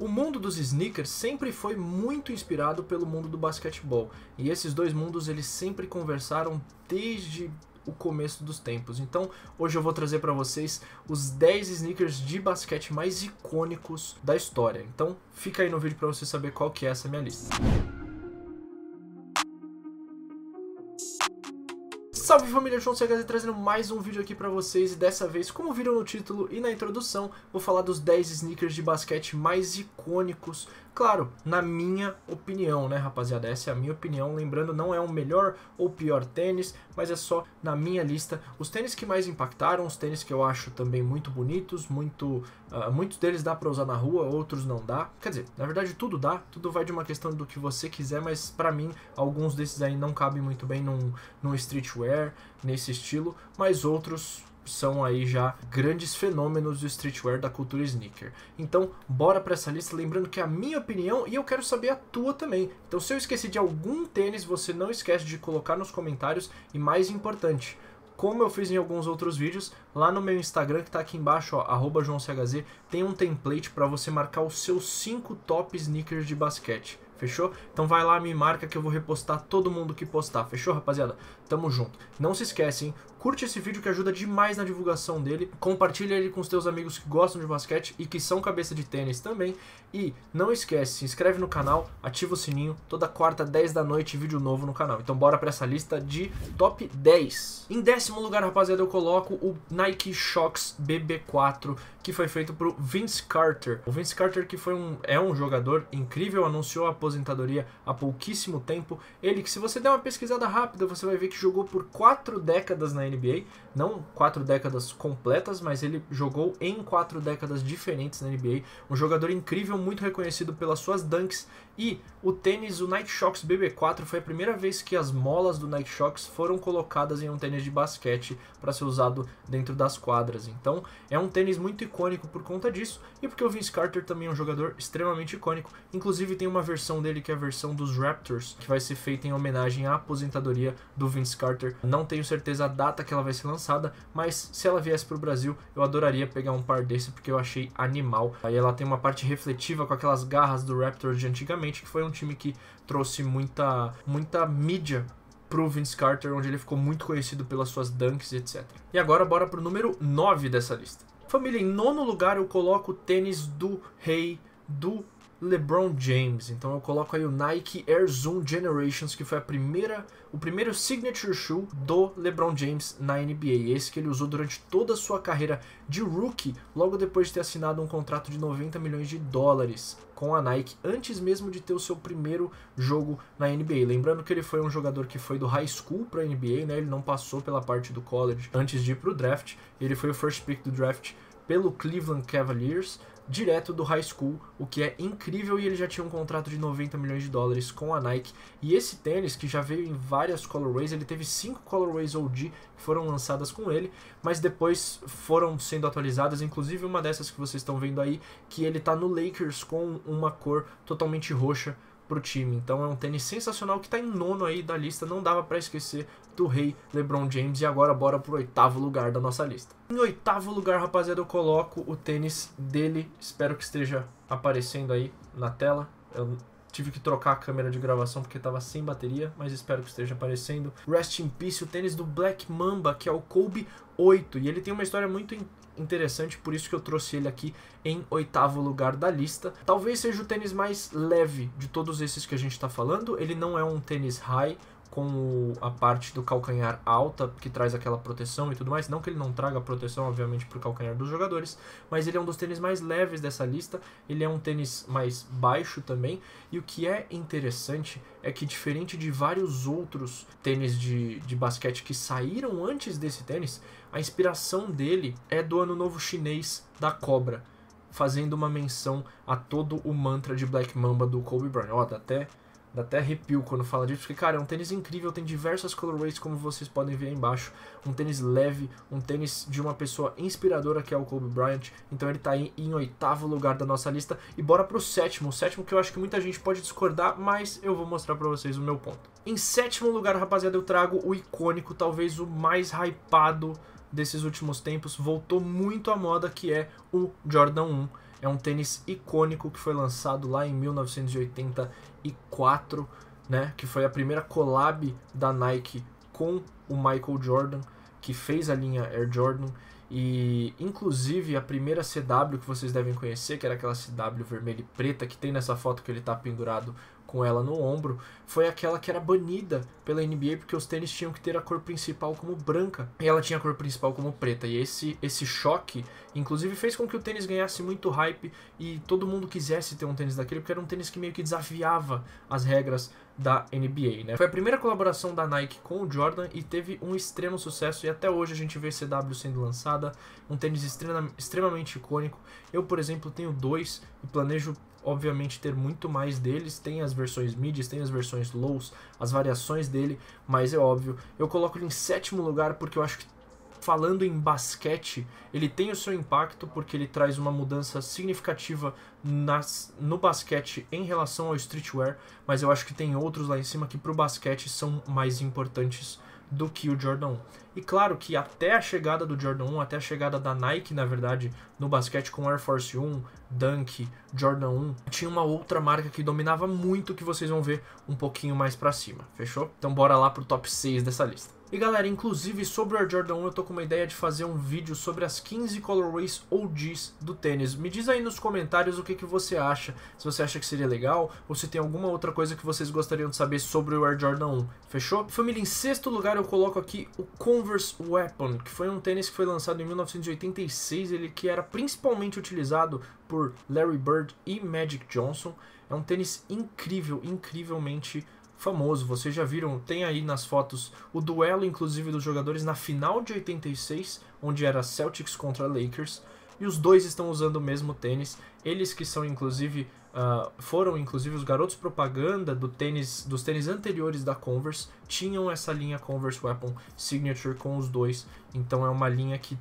O mundo dos sneakers sempre foi muito inspirado pelo mundo do basquetebol, e esses dois mundos eles sempre conversaram desde o começo dos tempos. Então, hoje eu vou trazer para vocês os 10 sneakers de basquete mais icônicos da história. Então, fica aí no vídeo para você saber qual que é essa minha lista. Salve família, João CHZ trazendo mais um vídeo aqui pra vocês e dessa vez, como viram no título e na introdução, vou falar dos 10 sneakers de basquete mais icônicos, claro, na minha opinião, né rapaziada, essa é a minha opinião, lembrando, não é o melhor ou pior tênis, mas é só na minha lista, os tênis que mais impactaram, os tênis que eu acho também muito bonitos, muitos deles dá pra usar na rua, outros não dá, quer dizer, na verdade tudo dá, tudo vai de uma questão do que você quiser, mas pra mim, alguns desses aí não cabem muito bem num streetwear, nesse estilo, mas outros são aí já grandes fenômenos do streetwear da cultura sneaker. Então, bora pra essa lista, lembrando que é a minha opinião e eu quero saber a tua também. Então, se eu esqueci de algum tênis, você não esquece de colocar nos comentários e mais importante, como eu fiz em alguns outros vídeos, lá no meu Instagram, que tá aqui embaixo, ó, @JoãoCHZ, tem um template para você marcar os seus 5 top sneakers de basquete. Fechou? Então vai lá, me marca que eu vou repostar todo mundo que postar. Fechou, rapaziada? Tamo junto. Não se esquece, hein? Curte esse vídeo que ajuda demais na divulgação dele. Compartilha ele com os teus amigos que gostam de basquete e que são cabeça de tênis também. E não esquece, se inscreve no canal, ativa o sininho. Toda quarta, 10 da noite, vídeo novo no canal. Então bora pra essa lista de top 10. Em 10º lugar, rapaziada, eu coloco o Nike Shox BB4, que foi feito por Vince Carter. O Vince Carter, que é um jogador incrível, anunciou a aposentadoria há pouquíssimo tempo. Ele que, se você der uma pesquisada rápida, você vai ver que jogou por 4 décadas na NBA. Não 4 décadas completas, mas ele jogou em 4 décadas diferentes na NBA. Um jogador incrível, muito reconhecido pelas suas dunks. E o tênis, o Nike Shox BB4, foi a primeira vez que as molas do Nike Shox foram colocadas em um tênis de basquete para ser usado dentro das quadras. Então é um tênis muito icônico por conta disso e porque o Vince Carter também é um jogador extremamente icônico. Inclusive tem uma versão dele que é a versão dos Raptors, que vai ser feita em homenagem à aposentadoria do Vince Carter. Não tenho certeza a data que ela vai ser lançada, mas se ela viesse para o Brasil, eu adoraria pegar um par desse porque eu achei animal. Aí ela tem uma parte refletiva com aquelas garras do Raptors de antigamente, que foi um time que trouxe muita mídia pro Vince Carter, onde ele ficou muito conhecido pelas suas dunks, etc. E agora bora pro número 9 dessa lista. Família, em 9º lugar eu coloco o tênis do rei, do LeBron James. Então eu coloco aí o Nike Air Zoom Generations, que foi o primeiro signature shoe do LeBron James na NBA. Esse que ele usou durante toda a sua carreira de rookie, logo depois de ter assinado um contrato de 90 milhões de dólares com a Nike, antes mesmo de ter o seu primeiro jogo na NBA. Lembrando que ele foi um jogador que foi do high school para a NBA, né? Ele não passou pela parte do college antes de ir para o draft. Ele foi o first pick do draft pelo Cleveland Cavaliers, direto do high school, o que é incrível, e ele já tinha um contrato de 90 milhões de dólares com a Nike. E esse tênis, que já veio em várias colorways, ele teve 5 colorways OG que foram lançadas com ele, mas depois foram sendo atualizadas, inclusive uma dessas que vocês estão vendo aí, que ele tá no Lakers com uma cor totalmente roxa pro time. Então é um tênis sensacional que tá em 9º aí da lista, não dava para esquecer do rei LeBron James. E agora bora pro 8º lugar da nossa lista. Em 8º lugar, rapaziada, eu coloco o tênis dele, espero que esteja aparecendo aí na tela. Eu tive que trocar a câmera de gravação porque estava sem bateria, mas espero que esteja aparecendo. Rest in Peace, o tênis do Black Mamba, que é o Kobe 8, e ele tem uma história muito interessante, por isso que eu trouxe ele aqui em 8º lugar da lista. Talvez seja o tênis mais leve de todos esses que a gente está falando. Ele não é um tênis high, com a parte do calcanhar alta, que traz aquela proteção e tudo mais. Não que ele não traga proteção, obviamente, para o calcanhar dos jogadores, mas ele é um dos tênis mais leves dessa lista. Ele é um tênis mais baixo também. E o que é interessante é que, diferente de vários outros tênis de basquete que saíram antes desse tênis, a inspiração dele é do Ano Novo Chinês da Cobra, fazendo uma menção a todo o mantra de Black Mamba do Kobe Bryant. Ó, dá até arrepio quando fala disso, porque, cara, é um tênis incrível, tem diversas colorways, como vocês podem ver aí embaixo. Um tênis leve, um tênis de uma pessoa inspiradora, que é o Kobe Bryant. Então ele tá aí em 8º lugar da nossa lista. E bora pro 7º, o 7º que eu acho que muita gente pode discordar, mas eu vou mostrar pra vocês o meu ponto. Em 7º lugar, rapaziada, eu trago o icônico, talvez o mais hypado desses últimos tempos, voltou muito à moda, que é o Jordan 1. É um tênis icônico que foi lançado lá em 1984, né? Que foi a primeira collab da Nike com o Michael Jordan, que fez a linha Air Jordan. E inclusive a primeira CW que vocês devem conhecer, que era aquela CW vermelha e preta que tem nessa foto que ele tá pendurado com ela no ombro, foi aquela que era banida pela NBA porque os tênis tinham que ter a cor principal como branca e ela tinha a cor principal como preta. E esse choque inclusive fez com que o tênis ganhasse muito hype e todo mundo quisesse ter um tênis daquele, porque era um tênis que meio que desafiava as regras da NBA, né? Foi a primeira colaboração da Nike com o Jordan e teve um extremo sucesso, e até hoje a gente vê CW sendo lançada, um tênis extremamente icônico. Eu, por exemplo, tenho 2 e planejo obviamente ter muito mais deles. Tem as versões mids, tem as versões lows, as variações dele, mas é óbvio, eu coloco ele em 7º lugar porque eu acho que, falando em basquete, ele tem o seu impacto porque ele traz uma mudança significativa no basquete em relação ao streetwear, mas eu acho que tem outros lá em cima que pro basquete são mais importantes do que o Jordan 1. E claro que até a chegada do Jordan 1, até a chegada da Nike, na verdade, no basquete com Air Force 1, Dunk, Jordan 1, tinha uma outra marca que dominava muito, que vocês vão ver um pouquinho mais pra cima, fechou? Então bora lá pro top 6 dessa lista. E galera, inclusive sobre o Air Jordan 1 eu tô com uma ideia de fazer um vídeo sobre as 15 colorways OGs do tênis. Me diz aí nos comentários o que você acha, se você acha que seria legal ou se tem alguma outra coisa que vocês gostariam de saber sobre o Air Jordan 1, fechou? Família, em 6º lugar eu coloco aqui o Converse Weapon, que foi um tênis que foi lançado em 1986, ele que era principalmente utilizado por Larry Bird e Magic Johnson. É um tênis incrível, incrivelmente famoso. Vocês já viram, tem aí nas fotos o duelo inclusive dos jogadores na final de 86, onde era Celtics contra Lakers, e os dois estão usando o mesmo tênis. Eles que são inclusive foram inclusive os garotos propaganda dos tênis anteriores da Converse, tinham essa linha Converse Weapon Signature com os dois. Então é uma linha que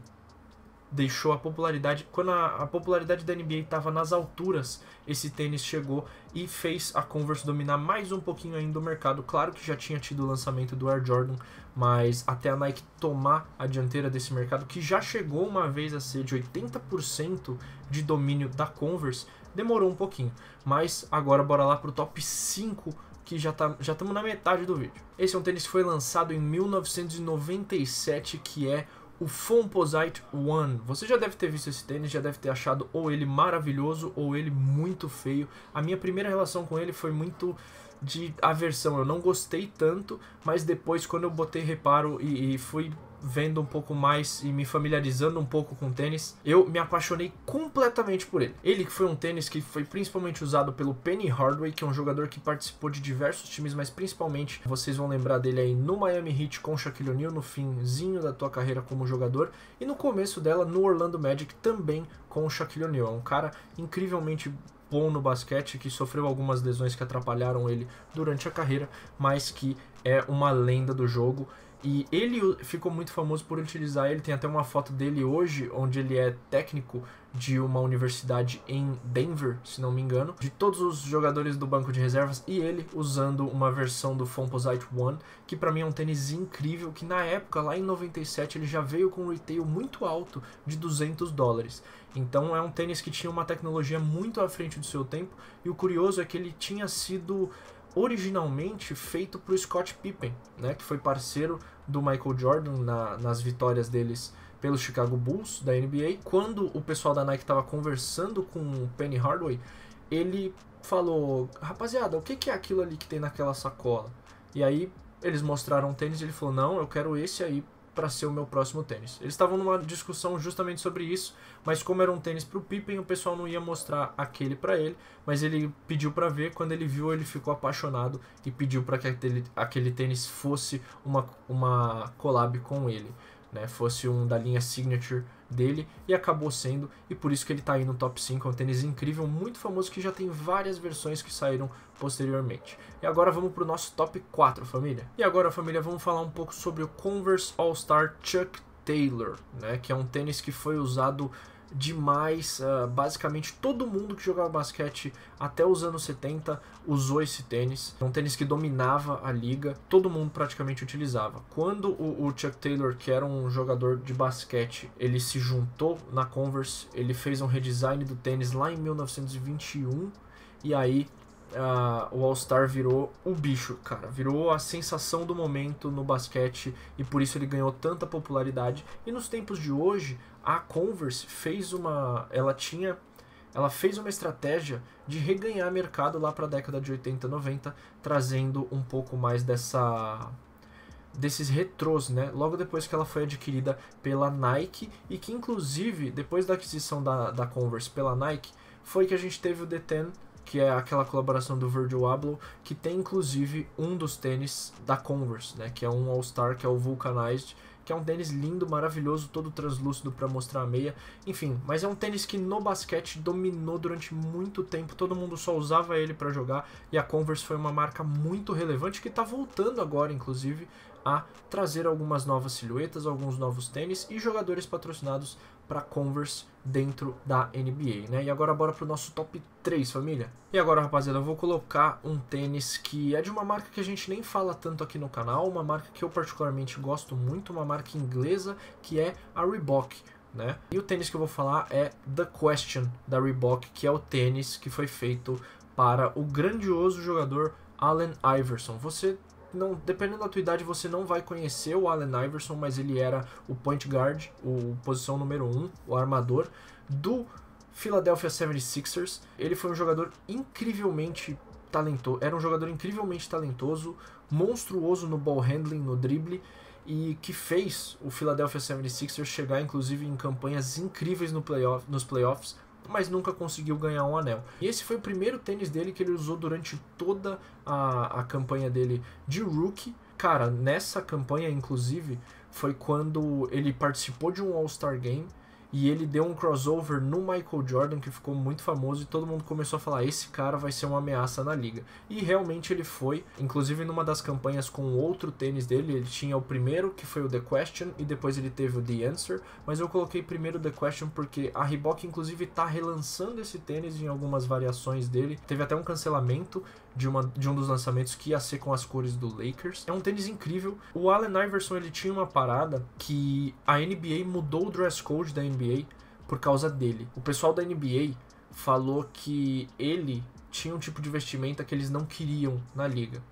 deixou a popularidade, quando a popularidade da NBA estava nas alturas, esse tênis chegou e fez a Converse dominar mais um pouquinho ainda o mercado. Claro que já tinha tido o lançamento do Air Jordan, mas até a Nike tomar a dianteira desse mercado, que já chegou uma vez a ser de 80% de domínio da Converse, demorou um pouquinho. Mas agora bora lá pro top 5, que já estamos na metade do vídeo. Esse é um tênis que foi lançado em 1997, que é o Foamposite One. Você já deve ter visto esse tênis, já deve ter achado ou ele maravilhoso ou ele muito feio. A minha primeira relação com ele foi muito de aversão, eu não gostei tanto, mas depois quando eu botei reparo e fui vendo um pouco mais e me familiarizando um pouco com o tênis, eu me apaixonei completamente por ele. Ele que foi um tênis que foi principalmente usado pelo Penny Hardaway, que é um jogador que participou de diversos times, mas principalmente vocês vão lembrar dele aí no Miami Heat com Shaquille O'Neal, no finzinho da tua carreira como jogador, e no começo dela no Orlando Magic também com o Shaquille O'Neal. É um cara incrivelmente bom no basquete, que sofreu algumas lesões que atrapalharam ele durante a carreira, mas que é uma lenda do jogo. E ele ficou muito famoso por utilizar ele. Tem até uma foto dele hoje, onde ele é técnico de uma universidade em Denver, se não me engano, de todos os jogadores do banco de reservas, e ele usando uma versão do Foamposite One, que pra mim é um tênis incrível, que na época, lá em 97, ele já veio com um retail muito alto de $200. Então é um tênis que tinha uma tecnologia muito à frente do seu tempo, e o curioso é que ele tinha sido originalmente feito para o Scott Pippen, né, que foi parceiro do Michael Jordan nas vitórias deles pelo Chicago Bulls da NBA. Quando o pessoal da Nike estava conversando com o Penny Hardaway, ele falou: rapaziada, o que é aquilo ali que tem naquela sacola? E aí eles mostraram um tênis e ele falou: não, eu quero esse aí para ser o meu próximo tênis. Eles estavam numa discussão justamente sobre isso, mas como era um tênis pro Pippen, o pessoal não ia mostrar aquele para ele, mas ele pediu para ver. Quando ele viu, ele ficou apaixonado e pediu para que aquele tênis fosse uma collab com ele, né? Fosse um da linha Signature dele, e acabou sendo, e por isso que ele tá aí no top 5. É um tênis incrível, muito famoso, que já tem várias versões que saíram posteriormente. E agora vamos pro nosso top 4, família. E agora, família, vamos falar um pouco sobre o Converse All-Star Chuck Taylor, né, que é um tênis que foi usado demais. Basicamente todo mundo que jogava basquete até os anos 70 usou esse tênis. É um tênis que dominava a liga, todo mundo praticamente utilizava. Quando o Chuck Taylor, que era um jogador de basquete, ele se juntou na Converse, ele fez um redesign do tênis lá em 1921 e aí o All-Star virou o bicho, cara. Virou a sensação do momento no basquete e por isso ele ganhou tanta popularidade. E nos tempos de hoje, a Converse fez ela fez uma estratégia de reganhar mercado lá para a década de 80, 90, trazendo um pouco mais desses retrôs, né? Logo depois que ela foi adquirida pela Nike e que inclusive depois da aquisição da Converse pela Nike foi que a gente teve o The 10, que é aquela colaboração do Virgil Abloh, que tem inclusive um dos tênis da Converse, né? Que é um All-Star, que é o Vulcanized, que é um tênis lindo, maravilhoso, todo translúcido para mostrar a meia. Enfim, mas é um tênis que no basquete dominou durante muito tempo, todo mundo só usava ele para jogar, e a Converse foi uma marca muito relevante que está voltando agora, inclusive, a trazer algumas novas silhuetas, alguns novos tênis e jogadores patrocinados para Converse dentro da NBA, né? E agora bora pro nosso top 3, família. E agora, rapaziada, eu vou colocar um tênis que é de uma marca que a gente nem fala tanto aqui no canal, uma marca que eu particularmente gosto muito, uma marca inglesa, que é a Reebok, né? E o tênis que eu vou falar é The Question, da Reebok, que é o tênis que foi feito para o grandioso jogador Allen Iverson. Não, dependendo da tua idade, você não vai conhecer o Allen Iverson, mas ele era o point guard, o posição número 1, o armador do Philadelphia 76ers. Ele foi um jogador incrivelmente talentoso, era um jogador incrivelmente talentoso, monstruoso no ball handling, no drible, e que fez o Philadelphia 76ers chegar inclusive em campanhas incríveis nos playoffs, mas nunca conseguiu ganhar um anel. E esse foi o primeiro tênis dele que ele usou durante toda a campanha dele de rookie. Cara, nessa campanha, inclusive, foi quando ele participou de um All-Star Game e ele deu um crossover no Michael Jordan, que ficou muito famoso, e todo mundo começou a falar, esse cara vai ser uma ameaça na liga. E realmente ele foi, inclusive numa das campanhas com outro tênis dele, ele tinha o primeiro, que foi o The Question, e depois ele teve o The Answer, mas eu coloquei primeiro o The Question porque a Reebok inclusive tá relançando esse tênis em algumas variações dele. Teve até um cancelamento de um dos lançamentos que ia ser com as cores do Lakers. É um tênis incrível. O Allen Iverson, ele tinha uma parada que a NBA mudou o dress code da NBA por causa dele. O pessoal da NBA falou que ele tinha um tipo de vestimenta que eles não queriam na liga,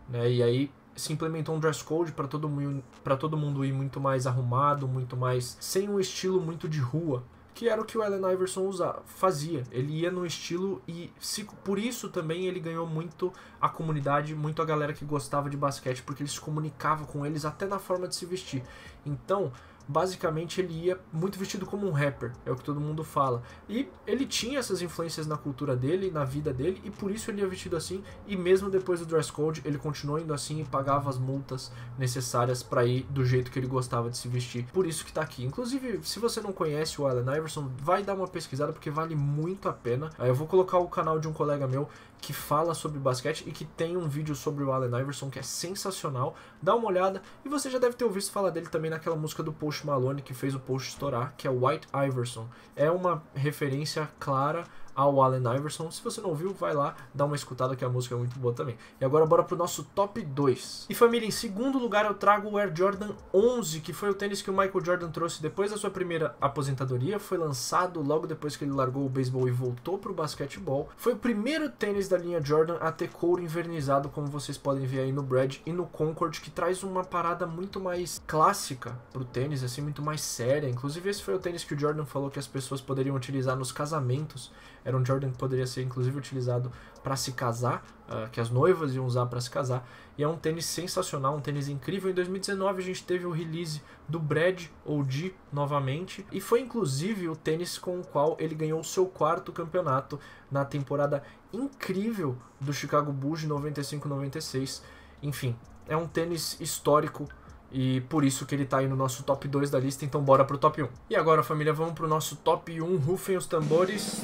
né? E aí se implementou um dress code para todo mundo ir muito mais arrumado, muito mais sem um estilo muito de rua, que era o que o Allen Iverson fazia. Ele ia no estilo e por isso também ele ganhou muito a comunidade, muito a galera que gostava de basquete, porque ele se comunicava com eles até na forma de se vestir. Então, basicamente ele ia muito vestido como um rapper, é o que todo mundo fala. E ele tinha essas influências na cultura dele, na vida dele, e por isso ele ia vestido assim, e mesmo depois do dress code, ele continuou indo assim e pagava as multas necessárias para ir do jeito que ele gostava de se vestir. Por isso que tá aqui. Inclusive, se você não conhece o Allen Iverson, vai dar uma pesquisada, porque vale muito a pena. Eu vou colocar o canal de um colega meu que fala sobre basquete e que tem um vídeo sobre o Allen Iverson que é sensacional. Dá uma olhada, e você já deve ter ouvido falar dele também naquela música do Post Malone que fez o Post estourar, que é White Iverson. É uma referência clara ao Allen Iverson. Se você não ouviu, vai lá, dá uma escutada que a música é muito boa também. E agora bora pro nosso top 2. E família, em segundo lugar eu trago o Air Jordan 11, que foi o tênis que o Michael Jordan trouxe depois da sua primeira aposentadoria. Foi lançado logo depois que ele largou o beisebol e voltou pro basquetebol. Foi o primeiro tênis da linha Jordan a ter couro invernizado, como vocês podem ver aí no Brad e no Concord, que traz uma parada muito mais clássica pro tênis, assim, muito mais séria. Inclusive esse foi o tênis que o Jordan falou que as pessoas poderiam utilizar nos casamentos. Era um Jordan que poderia ser inclusive utilizado para se casar, que as noivas iam usar para se casar. E é um tênis sensacional, um tênis incrível. Em 2019 a gente teve o release do Brad OG novamente. E foi inclusive o tênis com o qual ele ganhou o seu 4º campeonato na temporada incrível do Chicago Bulls de 95-96. Enfim, é um tênis histórico. E por isso que ele tá aí no nosso top 2 da lista, então bora pro top 1. E agora, família, vamos pro nosso top 1, rufem os tambores.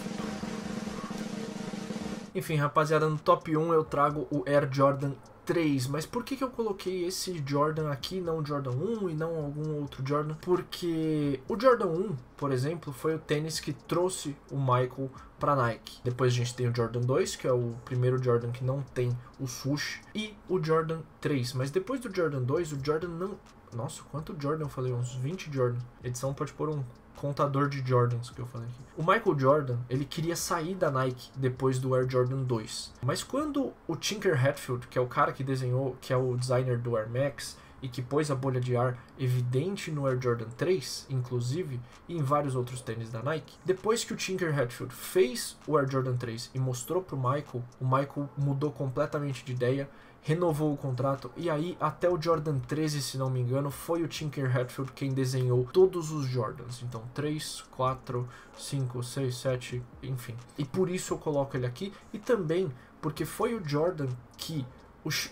Enfim, rapaziada, no top 1 eu trago o Air Jordan 3, mas por que eu coloquei esse Jordan aqui, não o Jordan 1 e não algum outro Jordan? Porque o Jordan 1, por exemplo, foi o tênis que trouxe o Michael para Nike. Depois a gente tem o Jordan 2, que é o primeiro Jordan que não tem o swoosh, e o Jordan 3. Mas depois do Jordan 2, o Jordan não... Nossa, quanto Jordan eu falei? Uns 20 Jordan. A edição pode pôr um contador de Jordans que eu falei aqui. O Michael Jordan, ele queria sair da Nike depois do Air Jordan 2. Mas quando o Tinker Hatfield, que é o cara que desenhou, que é o designer do Air Max, e que pôs a bolha de ar evidente no Air Jordan 3, inclusive, e em vários outros tênis da Nike, depois que o Tinker Hatfield fez o Air Jordan 3 e mostrou pro Michael, o Michael mudou completamente de ideia, renovou o contrato, e aí até o Jordan 13, se não me engano, foi o Tinker Hatfield quem desenhou todos os Jordans. Então 3, 4, 5, 6, 7, enfim. E por isso eu coloco ele aqui, e também porque foi o Jordan que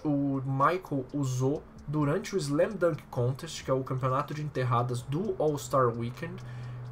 o Michael usou durante o Slam Dunk Contest, que é o campeonato de enterradas do All-Star Weekend,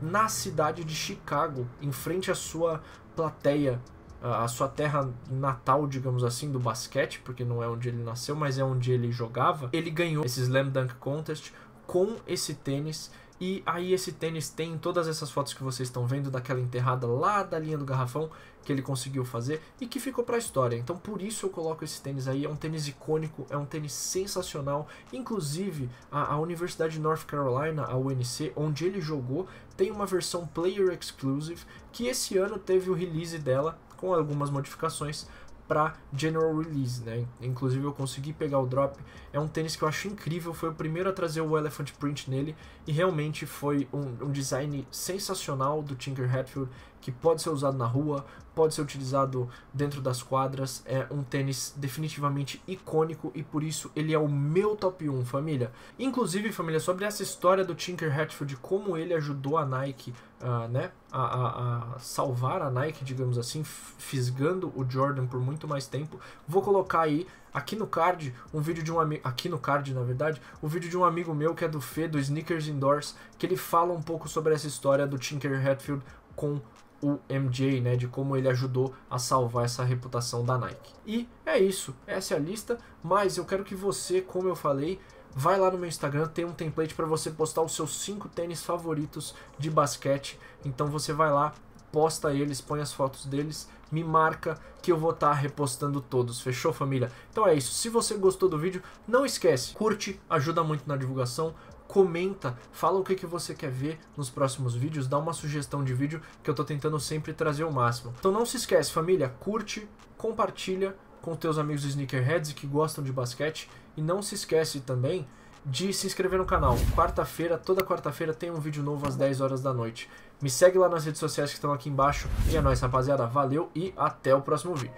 na cidade de Chicago, em frente à sua plateia, a sua terra natal, digamos assim, do basquete, porque não é onde ele nasceu, mas é onde ele jogava. Ele ganhou esse Slam Dunk Contest com esse tênis, e aí esse tênis tem todas essas fotos que vocês estão vendo daquela enterrada lá da linha do garrafão que ele conseguiu fazer e que ficou pra história. Então por isso eu coloco esse tênis aí, é um tênis icônico, é um tênis sensacional. Inclusive a Universidade de North Carolina, a UNC, onde ele jogou, tem uma versão Player Exclusive que esse ano teve o release dela com algumas modificações para General Release, né? Inclusive eu consegui pegar o drop. É um tênis que eu acho incrível, foi o primeiro a trazer o Elephant Print nele e realmente foi um design sensacional do Tinker Hatfield, que pode ser usado na rua, pode ser utilizado dentro das quadras. É um tênis definitivamente icônico e por isso ele é o meu top 1, família. Inclusive, família, sobre essa história do Tinker Hatfield, como ele ajudou a Nike né, a salvar a Nike, digamos assim, fisgando o Jordan por muito mais tempo, vou colocar aí aqui no card um vídeo de um amigo, aqui no card na verdade, um vídeo de um amigo meu que é do Fê, do Sneakers Indoors, que ele fala um pouco sobre essa história do Tinker Hatfield com o MJ, né, de como ele ajudou a salvar essa reputação da Nike. E é isso, essa é a lista, mas eu quero que você, como eu falei, vai lá no meu Instagram, tem um template para você postar os seus 5 tênis favoritos de basquete. Então você vai lá, posta eles, põe as fotos deles, me marca que eu vou estar repostando todos. Fechou, família? Então é isso. Se você gostou do vídeo, não esquece, curte, ajuda muito na divulgação. Comenta, fala o que você quer ver nos próximos vídeos, dá uma sugestão de vídeo que eu tô tentando sempre trazer o máximo. Então não se esquece, família, curte, compartilha com teus amigos sneakerheads que gostam de basquete e não se esquece também de se inscrever no canal. Toda quarta-feira tem um vídeo novo às 10 horas da noite. Me segue lá nas redes sociais que estão aqui embaixo e é nóis, rapaziada. Valeu e até o próximo vídeo.